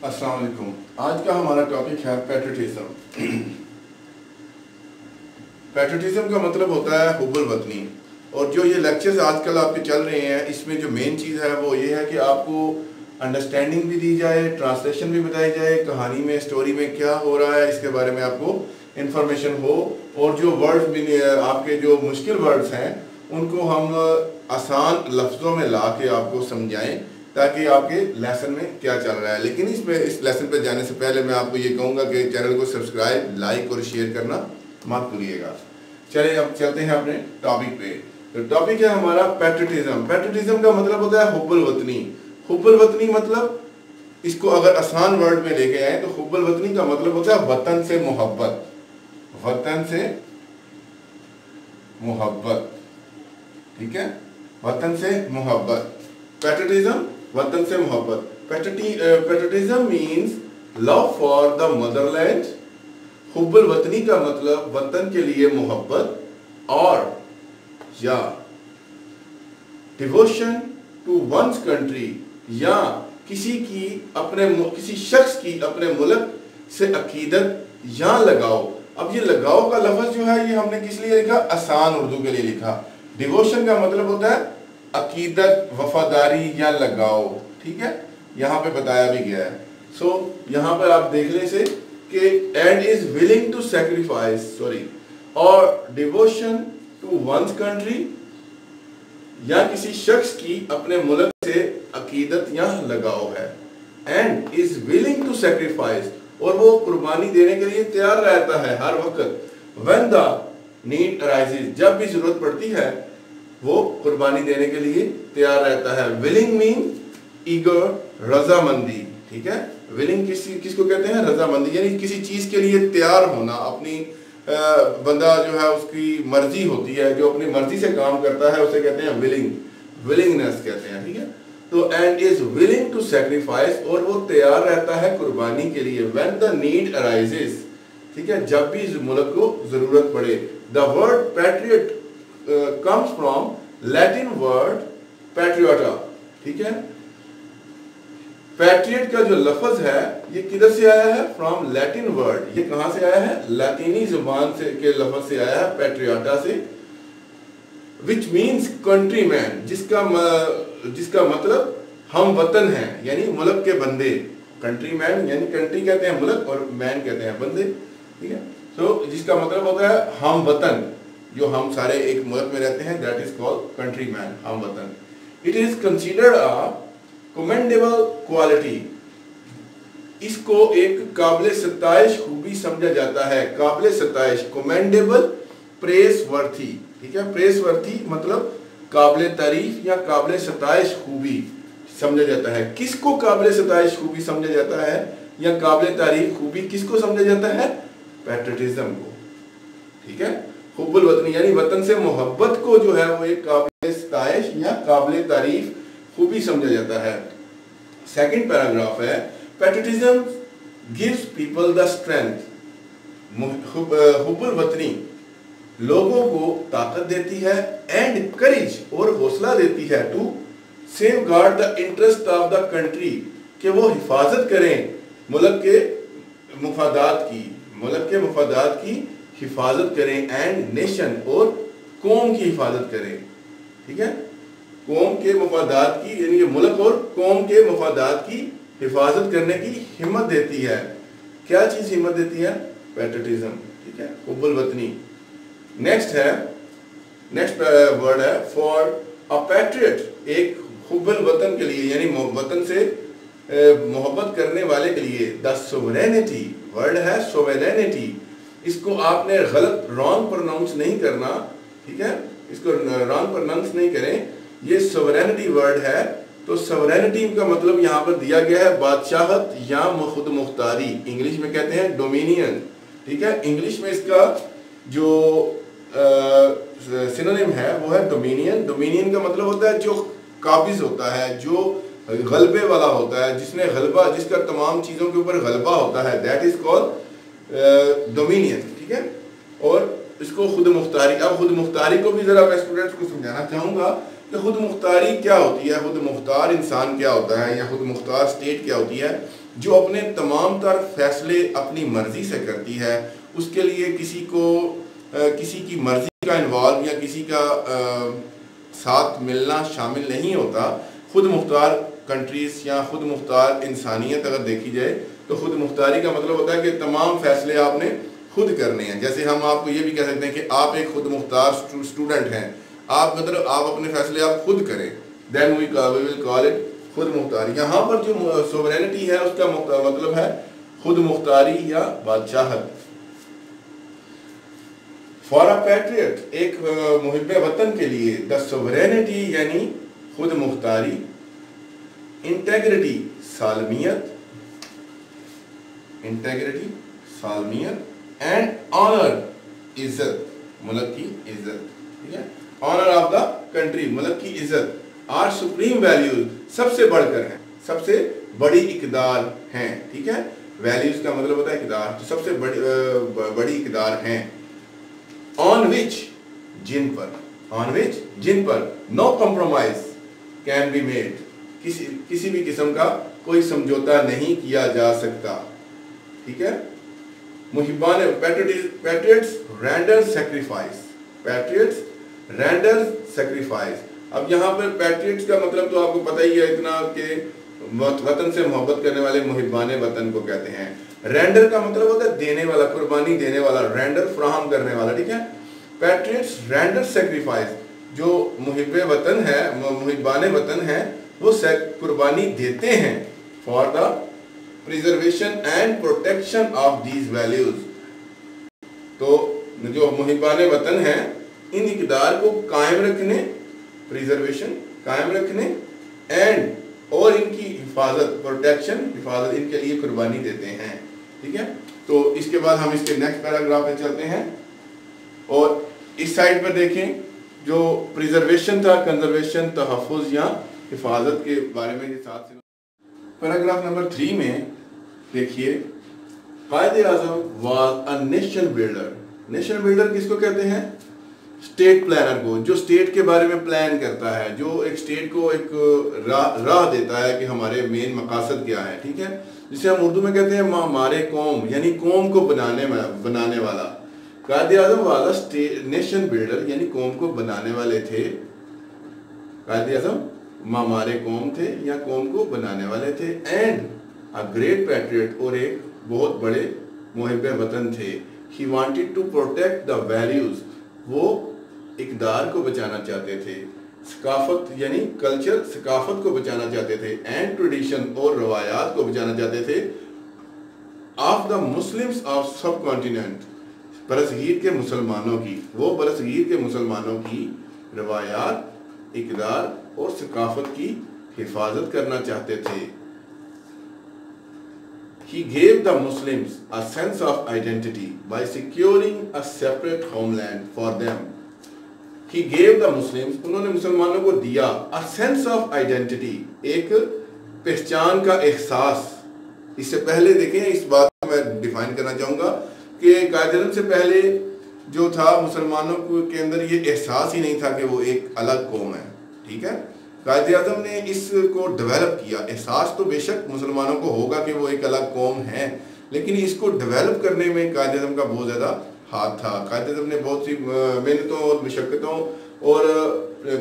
अस्सलाम वालेकुम। आज का हमारा टॉपिक है पैट्रियटिज्म। पैट्रियटिज्म का मतलब होता है हुब्बुल वतनी। और जो ये लेक्चर्स आजकल आपके चल रहे हैं, इसमें जो मेन चीज़ है वो ये है कि आपको अंडरस्टैंडिंग भी दी जाए, ट्रांसलेशन भी बताई जाए, कहानी में स्टोरी में क्या हो रहा है इसके बारे में आपको इंफॉर्मेशन हो, और जो वर्ड्स भी आपके जो मुश्किल वर्ड्स हैं उनको हम आसान लफ्ज़ों में ला के आपको समझाएं ताकि आपके लेसन में क्या चल रहा है। लेकिन इस लेसन पे जाने से पहले मैं आपको ये कहूँगा कि चैनल को सब्सक्राइब, लाइक और शेयर करना मत भूलिएगा। चलिए अब चलते हैं अपने टॉपिक पे। तो टॉपिक है हमारा पैट्रियटिज्म। पैट्रियटिज्म का मतलब होता है हुब्बुल वतनी। हुब्बुल वतनी मतलब, इसको अगर आसान वर्ड में लेके आए तो हुब्बुल वतनी का मतलब होता है वतन से मोहब्बत। वतन से मोहब्बत, ठीक है, वतन से मोहब्बत। पैट्रियटिज्म वतन से मोहब्बत। Patriotism means love for the motherland. हुब्बुल वतनी का मतलब वतन के लिए मोहब्बत, और या डिवोशन टू वंस कंट्री, या किसी शख्स की अपने मुल्क से अकीदत या लगाव। अब ये लगाव का लफ्ज जो है ये हमने किस लिए लिखा? आसान उर्दू के लिए लिखा। डिवोशन का मतलब होता है अकीदत, वफादारी या लगाव, ठीक है, यहाँ पे बताया भी गया है। सो यहाँ पर आप देख ले से कि and is willing to sacrifice, और डिवोशन टू वंस कंट्री, या किसी शख्स की अपने मुल्क से अकीदत या लगाव है। And is willing to sacrifice, और वो कुर्बानी देने के लिए तैयार रहता है हर वक्त। व्हेन द नीड अराइजेस, जब भी जरूरत पड़ती है वो कुर्बानी देने के लिए तैयार रहता है। विलिंग मीन ईगर, रजामंदी, ठीक है। विलिंग किसको कहते हैं? रजामंदी, यानी किसी चीज के लिए तैयार होना। अपनी बंदा जो है उसकी मर्जी होती है, जो अपनी मर्जी से काम करता है उसे कहते हैं विलिंग, विलिंगनेस कहते हैं, ठीक है। तो and is willing to sacrifice, और वो तैयार रहता है कुर्बानी के लिए। व्हेन द नीड अराइजेस, ठीक है, जब भी मुल्क को जरूरत पड़े। The word patriot comes from Latin word patriota, ठीक है। पैट्रियट का जो लफ्ज है ये किधर से आया है? From Latin word. ये कहां से आया है? लातीनी जुबान से के लफ्ज से आया है, पैट्रियाटा से, विच मीन्स कंट्रीमैन, जिसका मतलब हम वतन हैं, यानी मुल्क के बंदे। कंट्रीमैन यानी कंट्री कहते हैं मुल्क, और मैन कहते हैं बंदे, ठीक है। सो जिसका मतलब होता है हम वतन, जो हम सारे एक मुल्क में रहते हैं, दैट इज कॉल्ड कंट्रीमैन, हम वतन। It is considered a commendable quality, इसको एक काबिल सताइश खूबी समझा जाता है। काबिल सताइश, कमेंडेबल, प्रेस वर्थी, ठीक है। प्रेस वर्थी मतलब काबिल तारीफ या काबिल सताइश खूबी समझा जाता है। किसको काबिल सताइश खूबी समझा जाता है या काबिल तारीफ खूबी किसको समझा जाता है? पैट्रियटिज्म को, ठीक है। हुब्बुल वतनी यानी वतन से मोहब्बत को जो है वो एक काबिल सताइश या काबिल तारीफ खूबी समझा जाता है। सेकंड पैराग्राफ है, patriotism gives people the strength. हुब्बुल वतनी लोगों को ताकत देती है, एंड करेज, और हौसला देती है, to safeguard the interest of the country, कि वो हिफाजत करें मुल्क के मुफादात की हिफाजत करें, एंड नेशन, और कौम की हिफाजत करें, ठीक है। कौम के मफादात की, यानी मुल्क और कौम के मफादात की हिफाजत करने की हिम्मत देती है। क्या चीज हिम्मत देती है? पैट्रियटिज्म, ठीक है, हुब्बुल वतनी। नेक्स्ट वर्ड है फॉर अ पैट्रियट, एक हुब्बुल वतन के लिए यानी वतन से मोहब्बत करने वाले के लिए। द सोवरेनिटी, वर्ड है सोवरेनिटी, इसको आपने गलत रॉन्ग प्रोनाउंस नहीं करना, ठीक है, इसको रॉन्ग प्रोनाउंस नहीं करें। ये सोवरेनिटी वर्ड है, तो सोवरेनिटी का मतलब यहाँ पर दिया गया है बादशाहत या खुद मुख्तारी। इंग्लिश में कहते हैं डोमिनियन, ठीक है। इंग्लिश में इसका जो सिनोनिम है वो है डोमिनियन। डोमिनियन का मतलब होता है जो काबिज होता है, जो गलबे वाला होता है, जिसने गलबा, जिसका तमाम चीज़ों के ऊपर गलबा होता है, दैट इज कॉल्ड डोमिनियन, ठीक है। और इसको खुद मुख्तारी, अब खुद मुख्तारी को भी ज़रा मैं स्टूडेंट्स को समझाना चाहूँगा कि खुद मुख्तारी क्या होती है, खुद मुख्तार इंसान क्या होता है, या खुद मुख्तार स्टेट क्या होती है। जो अपने तमाम तर फैसले अपनी मर्जी से करती है, उसके लिए किसी की मर्जी का इन्वॉल्व या किसी का साथ मिलना शामिल नहीं होता। खुद मुख्तार कंट्रीज या खुद मुख्तार इंसानियत अगर देखी जाए तो खुद मुख्तारी का मतलब होता है कि तमाम फैसले आपने खुद करने हैं। जैसे हम आपको ये भी कह सकते हैं कि आप एक खुद मुख्तार स्टूडेंट हैं, आप मतलब आप अपने फैसले आप खुद करें, then we will call it खुद मुख्तारी। यहाँ पर जो सोवरेनिटी है उसका मतलब है खुद मुख्तारी या बादशाहत। फॉर अ पैट्रियट, एक मुहिब्बे वतन के लिए, द सोवरेनिटी यानी खुद मुख्तारी, इंटेग्रिटी सालमियत, एंड ऑनर इज्जत, मुल्क की इज्जत, ठीक है, ऑनर ऑफ द कंट्री, मुल्क की इज्जत, आर सुप्रीम वैल्यूज, सबसे बढ़कर हैं, सबसे बड़ी इकदार हैं, ठीक है। वैल्यूज का मतलब होता है इकदार, तो सबसे बड़ी इकदार हैं। ऑन विच, जिन पर no compromise can be made, किसी भी किस्म का कोई समझौता नहीं किया जा सकता, ठीक है। मुहिबान पैट्रियट्स रेंडर सैक्रिफाइस। अब यहाँ पर पैट्रियट्स का मतलब तो आपको पता ही है इतना कि वतन से मोहब्बत करने वाले मुहिबान वतन को कहते हैं। रेंडर का मतलब होता है देने वाला, कुर्बानी देने वाला, रेंडर फराहम करने वाला, ठीक है। पैट्रियट्स रेंडर सैक्रिफाइस, जो मुहिब्बे वतन है, मुहिबान वतन है, वो कुर्बानी देते हैं for the preservation and protection of these values. तो जो मुहिबान वतन है इन इकदार को कायम रखने, प्रिजर्वेशन कायम रखने, एंड और इनकी हिफाजत, प्रोटेक्शन, हिफाजत, इनके लिए कुर्बानी देते हैं, ठीक है। तो इसके बाद हम इसके नेक्स्ट पैराग्राफ में चलते हैं और इस साइड पर देखें जो प्रिजर्वेशन था, कंजर्वेशन, तहफ़्फ़ुज़ या हिफाजत के बारे में ये साथ। पैराग्राफ नंबर 3 में देखिए, Quaid-e-Azam was a nation builder. Nation builder किसको कहते हैं? स्टेट प्लानर को, जो स्टेट के बारे में प्लान करता है, जो एक स्टेट को एक राह देता है कि हमारे मेन मकासद क्या है, ठीक है। जिसे हम उर्दू में कहते हैं हमारे कौम, यानी कौम को बनाने वाला। Quaid-e-Azam was a nation builder, यानी कौम को बनाने वाले थे। कायद-ए-आज़म हमारे कौम थे या कौम को बनाने वाले थे। एंड अ ग्रेट पैट्रियट, और एक बहुत बड़े मुहिब्बे वतन थे। He wanted to protect the values, वो इकदार को बचाना चाहते थे। सकाफत यानी कल्चर, सकाफत को बचाना चाहते थे। एंड ट्रेडिशन, और रवायात को बचाना चाहते थे। ऑफ द मुस्लिम्स ऑफ सब कॉन्टिनेंट, बरसगीर के मुसलमानों की, वो बरसगीर के मुसलमानों की रवायात, इकदार और सकाफत की हिफाजत करना चाहते थे। He gave the Muslims a sense of identity by securing a separate homeland for them. He gave the Muslims, उन्होंने मुसलमानों को दिया a sense of identity, एक पहचान का एहसास। इससे पहले देखें, इस बात को मैं डिफाइन करना चाहूँगा कि कायद-ए-आज़म से पहले जो था मुसलमानों के अंदर ये एहसास ही नहीं था कि वो एक अलग कौम है, ठीक है। कायद-ए-आज़म ने इसको डेवलप किया। एहसास तो बेशक मुसलमानों को होगा कि वो एक अलग कौम है, लेकिन इसको डेवलप करने में कायद-ए-आज़म का बहुत ज़्यादा हाथ था। कायद-ए-आज़म ने बहुत सी मेहनतों और मशक्क़तों और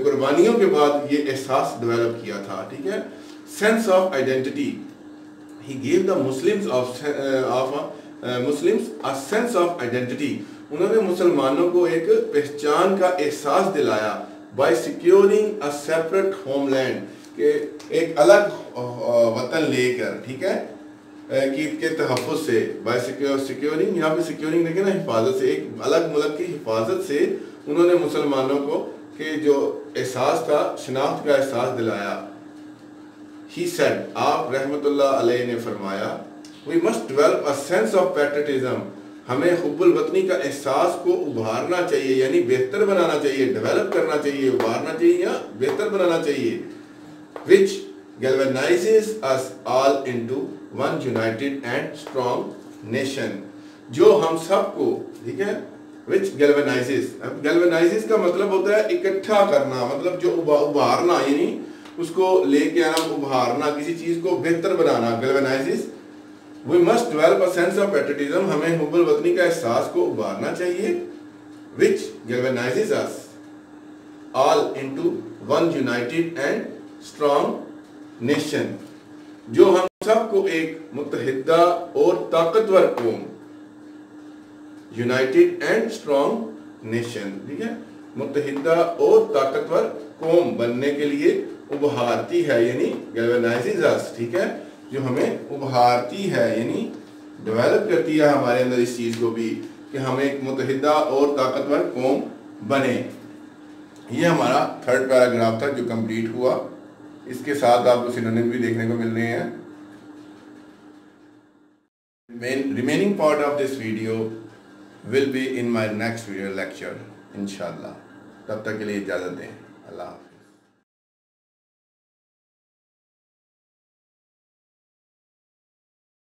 कुर्बानियों के बाद ये एहसास डेवलप किया था, ठीक है। Sense of identity, he gave the Muslims a sense of identity, उन्होंने मुसलमानों को एक पहचान का एहसास दिलाया। By securing a separate homeland, के एक अलग वतन लेकर, ठीक है, के तहफ़्फ़ुज़ से। बाय सिक्योरिंग, यहाँ पे सिक्योरिंग देखें ना, हिफाजत से, एक अलग मुल्क की हिफाजत से उन्होंने मुसलमानों को के जो एहसास था, शनाख्त का एहसास दिलाया। ही सेड, आप रहमतुल्लाह अलैह ने फरमाया, we must develop a sense of patriotism, हमें हुब्बुल वतनी का एहसास को उभारना चाहिए, यानी बेहतर बनाना चाहिए, डेवलप करना चाहिए, उभारना चाहिए या बेहतर बनाना चाहिए। Which galvanises us all into one united and strong nation, जो हम सबको, ठीक है, विच गैल्वेनाइजेस। अब गैल्वेनाइजेस का मतलब होता है इकट्ठा करना, मतलब जो उभारना, यानी उसको लेके आना, उभारना, किसी चीज को बेहतर बनाना। Galvanises we must develop a sense of patriotism, हमें हुब्बुल वतनी का एहसास को उभारना चाहिए, which galvanises us all into one united and strong nation, जो हम सबको एक मुत्तहिदा और ताकतवर कौम, यूनाइटेड एंड स्ट्रॉन्ग नेशन, ठीक है, मुत्तहिदा और ताकतवर कौम बनने के लिए उभारती है, यानी गैल्वेनाइजेस अस, ठीक है, जो हमें उभारती है यानी डेवलप करती है हमारे अंदर इस चीज़ को भी कि हम एक मुत्तहिदा और ताकतवर कौम बने। ये हमारा थर्ड पैराग्राफ था जो कंप्लीट हुआ। इसके साथ आपको सिनोनिम भी देखने को मिल रहे हैं। Remaining part of this video will be in my next video lecture इंशाल्लाह। तब तक के लिए इजाज़त दें। अल्लाह।